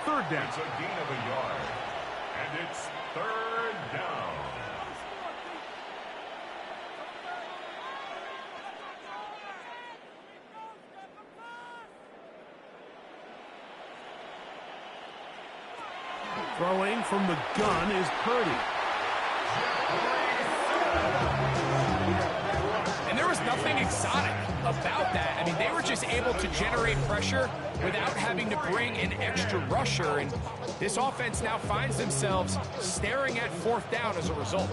third down. It's a gain of a yard. And it's third down. Throwing from the gun is Purdy. And there was nothing exotic about that. I mean, they were just able to generate pressure without having to bring an extra rusher. And this offense now finds themselves staring at fourth down as a result.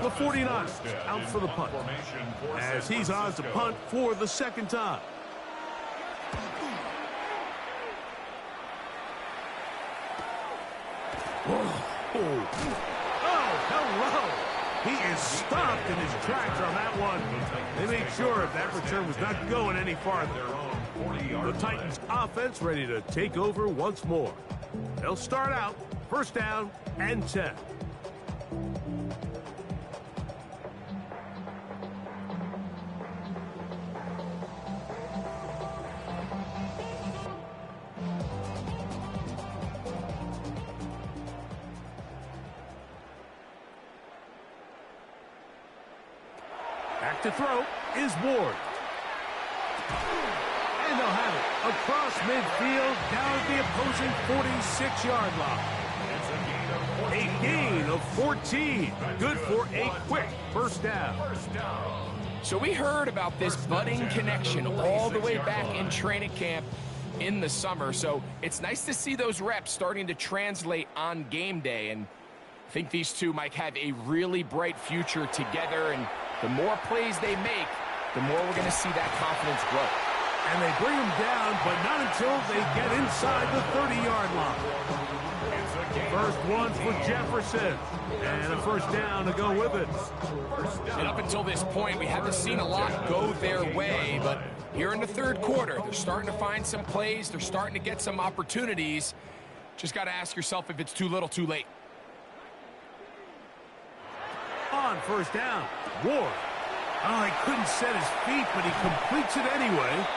The 49ers out for the punt, as he's on to punt for the second time. Oh, hello. He is stopped in his tracks on that one. They made sure that return was not going any farther. The Titans offense ready to take over once more. They'll start out first down and 10. Back to throw is Ward. And they'll have it across midfield down at the opposing 46-yard line. A gain of 14. Good for a quick first down. So we heard about this budding connection all the way back in training camp in the summer. So it's nice to see those reps starting to translate on game day. And I think these two might have a really bright future together. And the more plays they make, the more we're going to see that confidence grow. And they bring them down, but not until they get inside the 30-yard line. First one for Jefferson, and a first down to go with it. And up until this point, we haven't seen a lot go their way, but here in the third quarter, they're starting to find some plays. They're starting to get some opportunities. Just got to ask yourself if it's too little, too late. On first down, Ward. Oh, he couldn't set his feet, but he completes it anyway.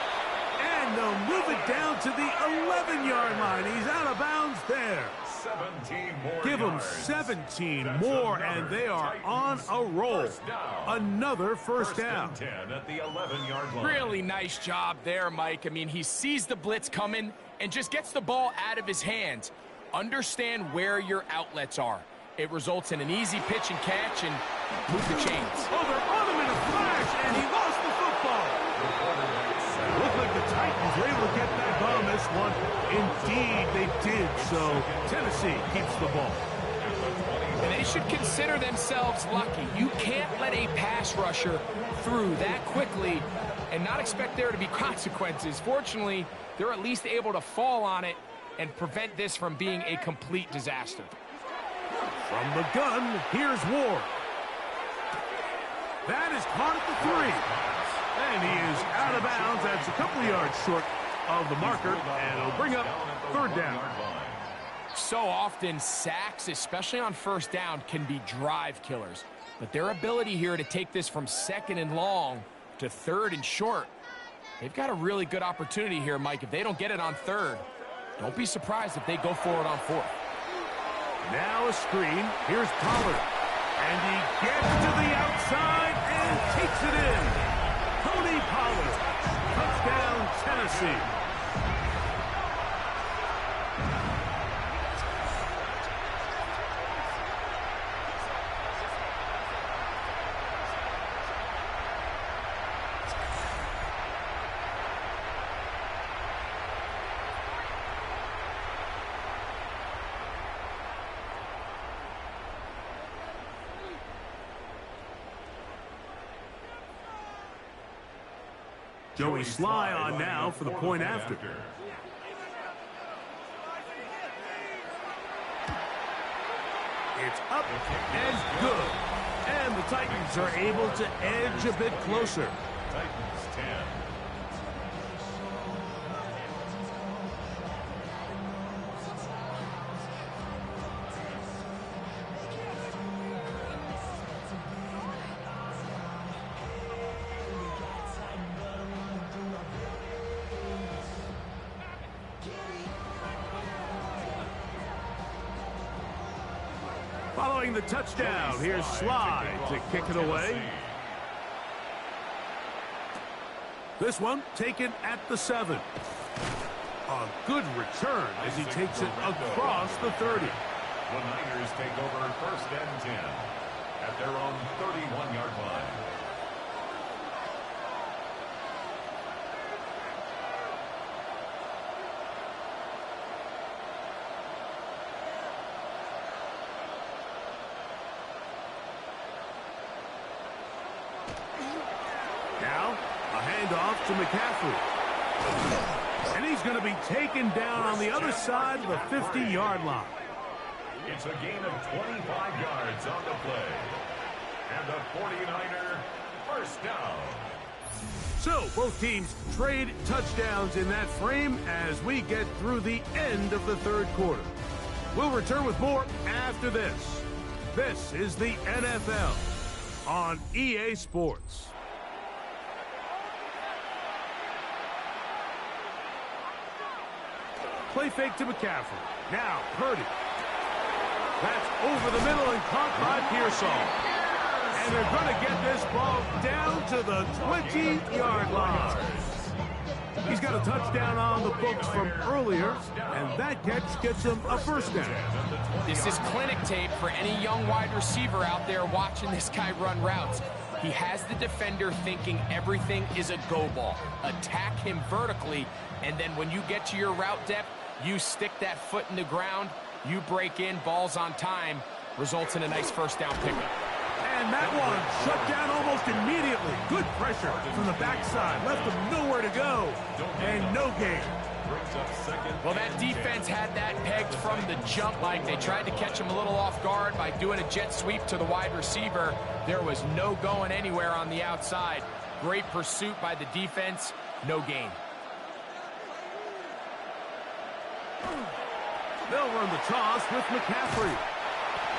And they'll move it down to the 11-yard line. He's out of bounds there. 17 more Give them yards. 17 more, and they are on a roll. Another first down. 10 at the 11-yard line. Really nice job there, Mike. I mean, he sees the blitz coming and just gets the ball out of his hands. Understand where your outlets are. It results in an easy pitch and catch and move the chains. Oh, they're on him in a flash, and he lost the football. Looked like the Titans were able to get back on this one. Indeed, they did. So Tennessee keeps the ball. And they should consider themselves lucky. You can't let a pass rusher through that quickly and not expect there to be consequences. Fortunately, they're at least able to fall on it and prevent this from being a complete disaster. From the gun, here's Ward. That is caught at the 3. And he is out of bounds. That's a couple of yards short of the marker, and it'll bring up third down. So often, sacks, especially on first down, can be drive killers. But their ability here to take this from second and long to third and short, they've got a really good opportunity here, Mike. If they don't get it on third, don't be surprised if they go for it on fourth. Now a screen. Here's Pollard. And he gets to the outside and takes it in. Tony Pollard. Touchdown, Tennessee. Joey Sly on now for the point after. It's up and good. And the Titans are able to edge a bit closer. Titans 10. Following the touchdown, here's Sly to kick it away. This one taken at the 7. A good return as he takes it across the 30. The Niners take over 1st and 10 at their own 31-yard line. Now, a handoff to McCaffrey. And he's going to be taken down on the other side of the 50-yard line. It's a gain of 25 yards on the play. And the 49er first down. So, both teams trade touchdowns in that frame as we get through the end of the third quarter. We'll return with more after this. This is the NFL on EA Sports. Play fake to McCaffrey. Now, Purdy. That's over the middle and caught by Pearsall. And they're going to get this ball down to the 20-yard line. He's got a touchdown on the books from earlier, and that catch gets him a first down. This is clinic tape for any young wide receiver out there watching this guy run routes. He has the defender thinking everything is a go ball. Attack him vertically, and then when you get to your route depth, you stick that foot in the ground, you break in, ball's on time, results in a nice first down pickup. And that one shut down almost immediately. Good pressure from the backside. Left him nowhere to go. And no gain. Well, that defense had that pegged from the jump, Mike. They tried to catch him a little off guard by doing a jet sweep to the wide receiver. There was no going anywhere on the outside. Great pursuit by the defense. No gain. They'll run the toss with McCaffrey.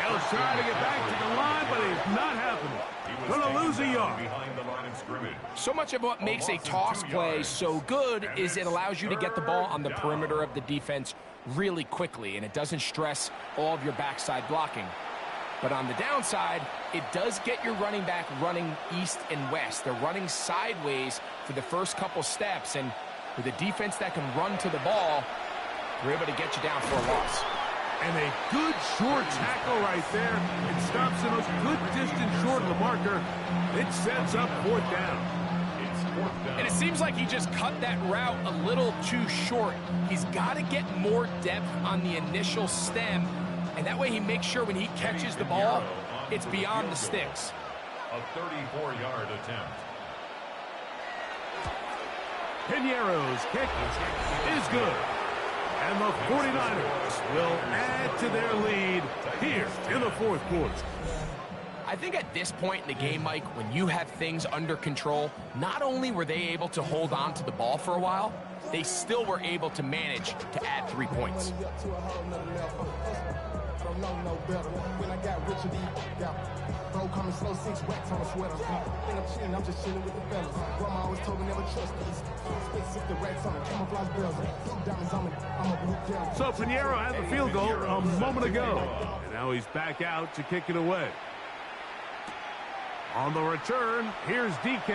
He'll try to get back to the line, but it's not happening. Going to lose a yard. So much of what makes a toss play so good is it allows you to get the ball on the perimeter of the defense really quickly, and it doesn't stress all of your backside blocking. But on the downside, it does get your running back running east and west. They're running sideways for the first couple steps, and with a defense that can run to the ball, we're able to get you down for a loss. And a good short tackle right there. It stops him a good distance short of the marker. It sets up 4th down. It's 4th down. And it seems like he just cut that route a little too short. He's got to get more depth on the initial stem, and that way he makes sure when he catches the ball, it's beyond the sticks. A 34-yard attempt. Piñeiro's kick is good. And the 49ers will add to their lead here in the 4th quarter. I think at this point in the game, Mike, when you have things under control, not only were they able to hold on to the ball for a while, they still were able to manage to add 3 points. Bro, coming slow, 6 racks on a sweater. Think I'm chilling, I'm just chilling with the fellas. Grandma always told me never trust these. Space 60 racks on the camouflage bells. Diamonds on me, I'm a blue girl. So Piñeiro had the field goal a moment ago. And now he's back out to kick it away. On the return, here's DK.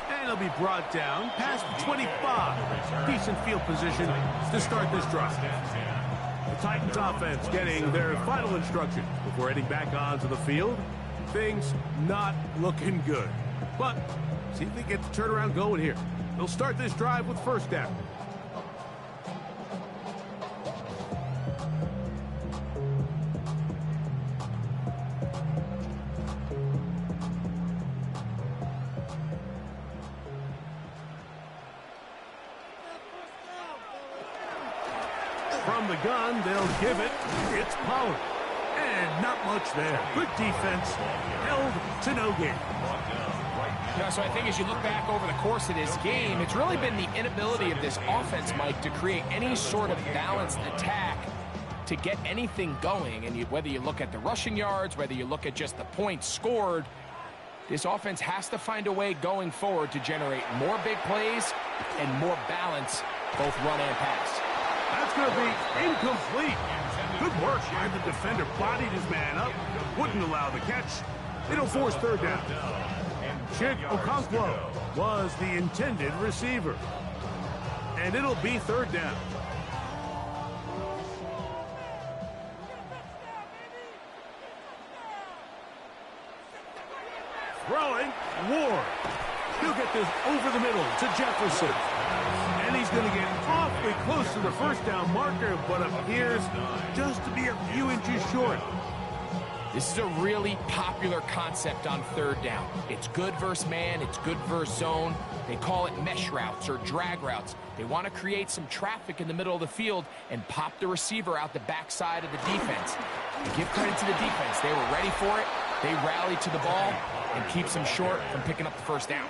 And he'll be brought down past the 25. Decent field position to start this drive. The Titans offense getting their final instructions before heading back onto the field. Things not looking good. But see if they get the turnaround going here. They'll start this drive with first down. From the gun, they'll give it. It's Pollard. And not much there. Good defense. Held to no gain. So I think as you look back over the course of this game, it's really been the inability of this offense, Mike, to create any sort of balanced attack to get anything going. And whether you look at the rushing yards, whether you look at just the points scored, this offense has to find a way going forward to generate more big plays and more balance, both run and pass. That's going to be incomplete. Good work by the defender. Bodied his man up. Wouldn't allow the catch. It'll force third down. Chig Okonkwo was the intended receiver. And it'll be third down. Throwing, Ward. He'll get this over the middle to Jefferson. And he's going to get awfully close to the first down marker, but appears just to be a few inches short. This is a really popular concept on third down. It's good versus man, it's good versus zone. They call it mesh routes or drag routes. They want to create some traffic in the middle of the field and pop the receiver out the backside of the defense. And give credit to the defense. They were ready for it. They rallied to the ball and keeps them short from picking up the first down.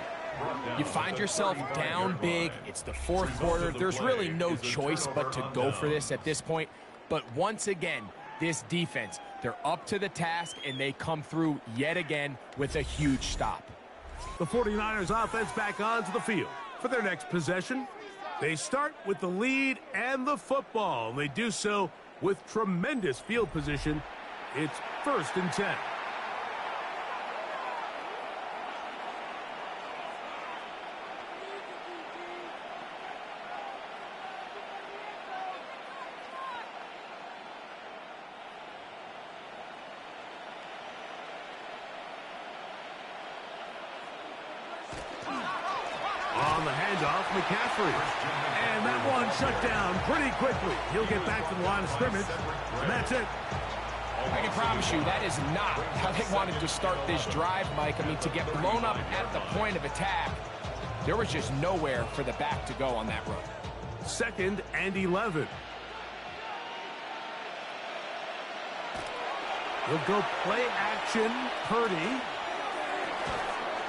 You find yourself down big. It's the fourth quarter. There's really no choice but to go for this at this point. But once again, this defense, they're up to the task, and they come through yet again with a huge stop. The 49ers offense back onto the field for their next possession. They start with the lead and the football, and they do so with tremendous field position. It's 1st and 10. On the handoff, McCaffrey. And that one shut down pretty quickly. He'll get back to the line of scrimmage. And that's it. I can promise you that is not how they wanted to start this drive, Mike. I mean, to get blown up at the point of attack, there was just nowhere for the back to go on that run. 2nd and 11. He'll go play action. Purdy.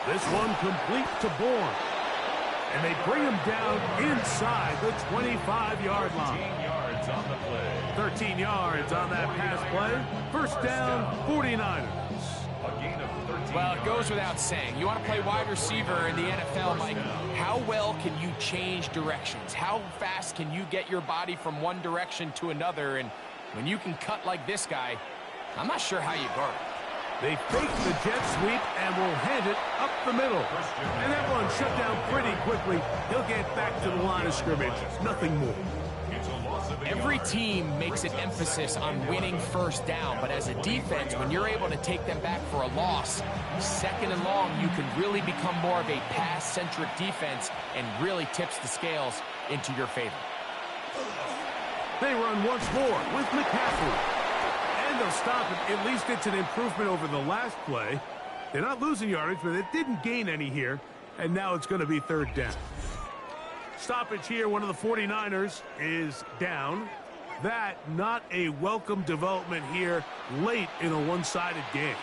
This one complete to Bourne. And they bring him down inside the 25-yard line. 13 yards on that pass play. First down, 49ers. Well, it goes without saying. You want to play wide receiver in the NFL, Mike, how well can you change directions? How fast can you get your body from one direction to another? And when you can cut like this guy, I'm not sure how you guard it. They fake the jet sweep and will hand it up the middle. And that one shut down pretty quickly. He'll get back to the line of scrimmage. Nothing more. Every team makes an emphasis on winning first down, but as a defense, when you're able to take them back for a loss, 2nd and long, you can really become more of a pass-centric defense and really tips the scales into your favor. They run once more with McCaffrey. And they'll stop it. At least it's an improvement over the last play. They're not losing yardage, but they didn't gain any here. And now it's going to be third down. Stoppage here. One of the 49ers is down. That not a welcome development here late in a one-sided game.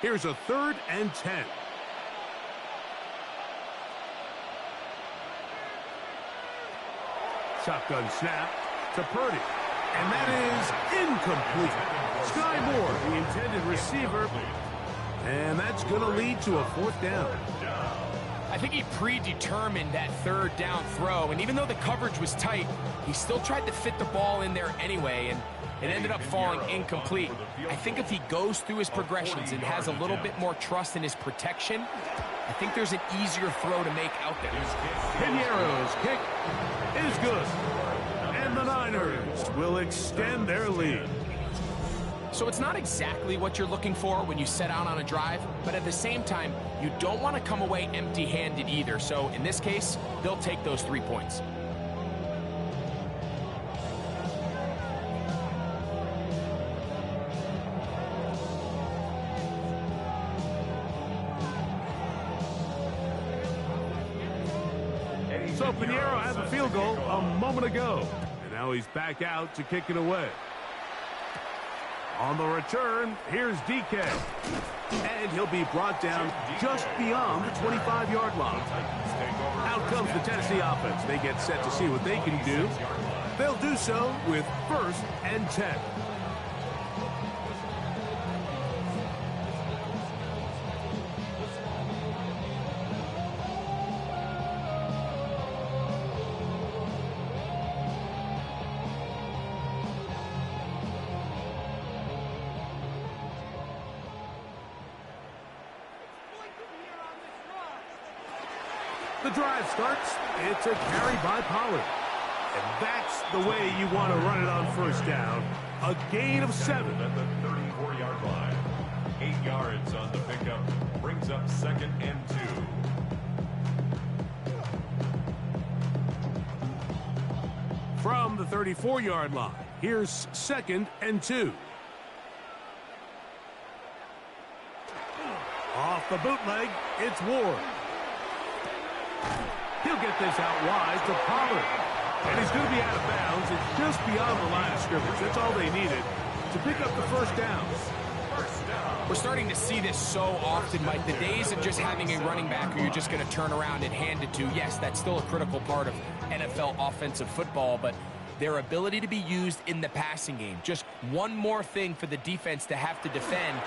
Here's a 3rd and 10. Shotgun snap to Purdy. And that is incomplete. Sky Moore, the intended receiver. And that's going to lead to a 4th down. I think he predetermined that 3rd down throw. And even though the coverage was tight, he still tried to fit the ball in there anyway. And it ended up falling incomplete. I think if he goes through his progressions and has a little bit more trust in his protection, I think there's an easier throw to make out there. Piñeiro's kick is good. And the Niners will extend their lead. So it's not exactly what you're looking for when you set out on a drive, but at the same time, you don't want to come away empty-handed either. So in this case, they'll take those 3 points. So Pinheiro had the field goal a moment ago. And now he's back out to kick it away. On the return, here's DK. And he'll be brought down just beyond the 25-yard line. Out comes the Tennessee offense. They get set to see what they can do. They'll do so with 1st and 10. The drive starts. It's a carry by Pollard. And that's the way you want to run it on 1st down. A gain of 7. At the 34-yard line. 8 yards on the pickup. Brings up 2nd and 2. From the 34-yard line, here's 2nd and 2. Off the bootleg, it's Ward. He'll get this out wide to Pollard. And he's going to be out of bounds. It's just beyond the line of scrimmage. That's all they needed to pick up the 1st down. We're starting to see this so often, Mike. The days of just having a running back who you're just going to turn around and hand it to, yes, that's still a critical part of NFL offensive football, but their ability to be used in the passing game. Just one more thing for the defense to have to defend.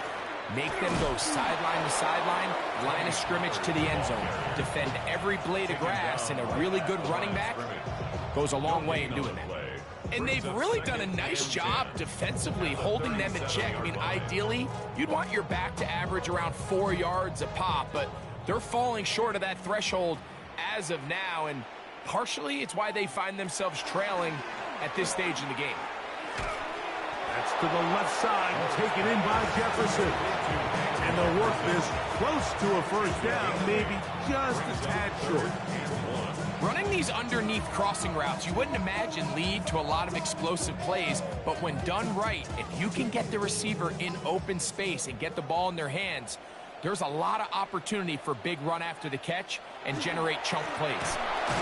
Make them go sideline to sideline, line of scrimmage to the end zone. Defend every blade of grass, and a really good running back goes a long way in doing that. And they've really done a nice job defensively holding them in check. I mean, ideally, you'd want your back to average around 4 yards a pop, but they're falling short of that threshold as of now, and partially it's why they find themselves trailing at this stage in the game. That's to the left side, taken in by Jefferson. And they'll work this close to a 1st down, maybe just a tad short. Running these underneath crossing routes, you wouldn't imagine lead to a lot of explosive plays, but when done right, if you can get the receiver in open space and get the ball in their hands, there's a lot of opportunity for big run after the catch and generate chunk plays.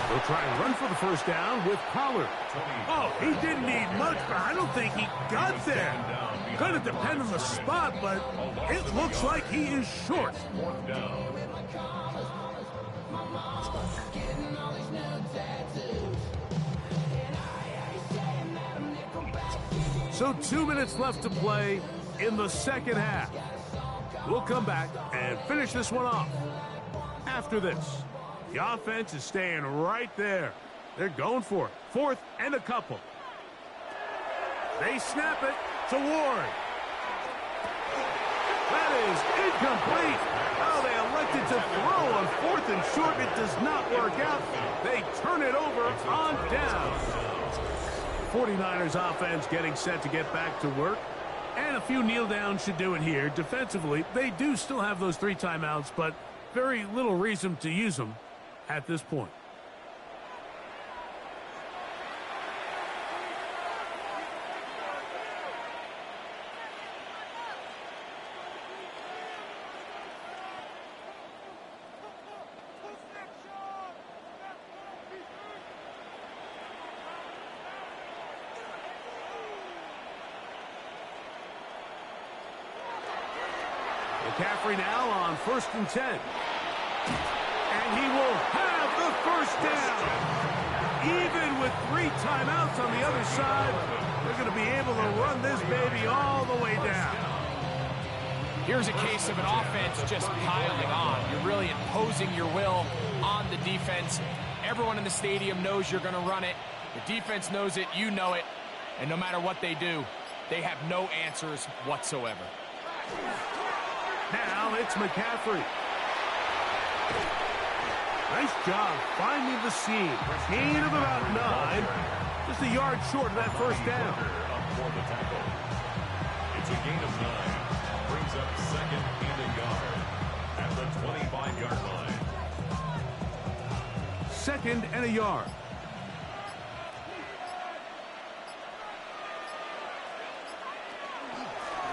They'll try and run for the 1st down with Pollard. Oh, he didn't need much, but I don't think he got there. Going to depend on the spot, but it looks like he is short. 4th down. So 2 minutes left to play in the 2nd half. We'll come back and finish this one off. After this, the offense is staying right there. They're going for it. 4th and a couple. They snap it to Ward. That is incomplete. Oh, they elected to throw on 4th and short. It does not work out. They turn it over on down. 49ers offense getting set to get back to work. And a few kneel downs should do it here. Defensively, they do still have those 3 timeouts, but very little reason to use them at this point. McCaffrey now on 1st and 10. And he will have the 1st down. Even with 3 timeouts on the other side, they're going to be able to run this baby all the way down. Here's a case of an offense just piling on. You're really imposing your will on the defense. Everyone in the stadium knows you're going to run it. The defense knows it, you know it. And no matter what they do, they have no answers whatsoever. Now it's McCaffrey. Nice job finding the seam. Gain of about 9. Just a yard short of that 1st down. For the tackle. It's a gain of 9. Brings up 2nd and a yard at the 25-yard line. 2nd and a yard.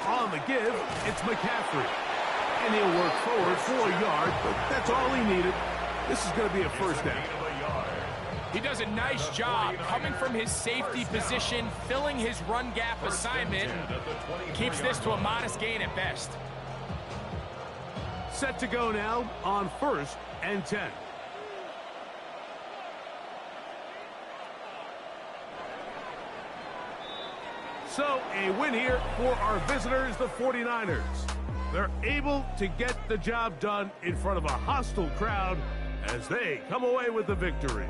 On the give, it's McCaffrey. And he'll work forward for a yard, but that's all he needed. This is going to be a 1st down. He does a nice job coming from his safety position, filling his run gap assignment, and keeps this to a modest gain at best. Set to go now on 1st and 10. So, a win here for our visitors, the 49ers. They're able to get the job done in front of a hostile crowd as they come away with the victory.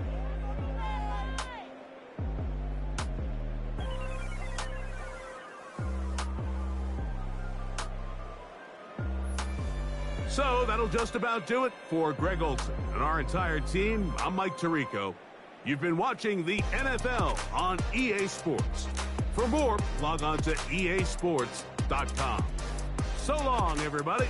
So that'll just about do it for Greg Olson and our entire team. I'm Mike Tirico. You've been watching the NFL on EA Sports. For more, log on to easports.com. So long, everybody.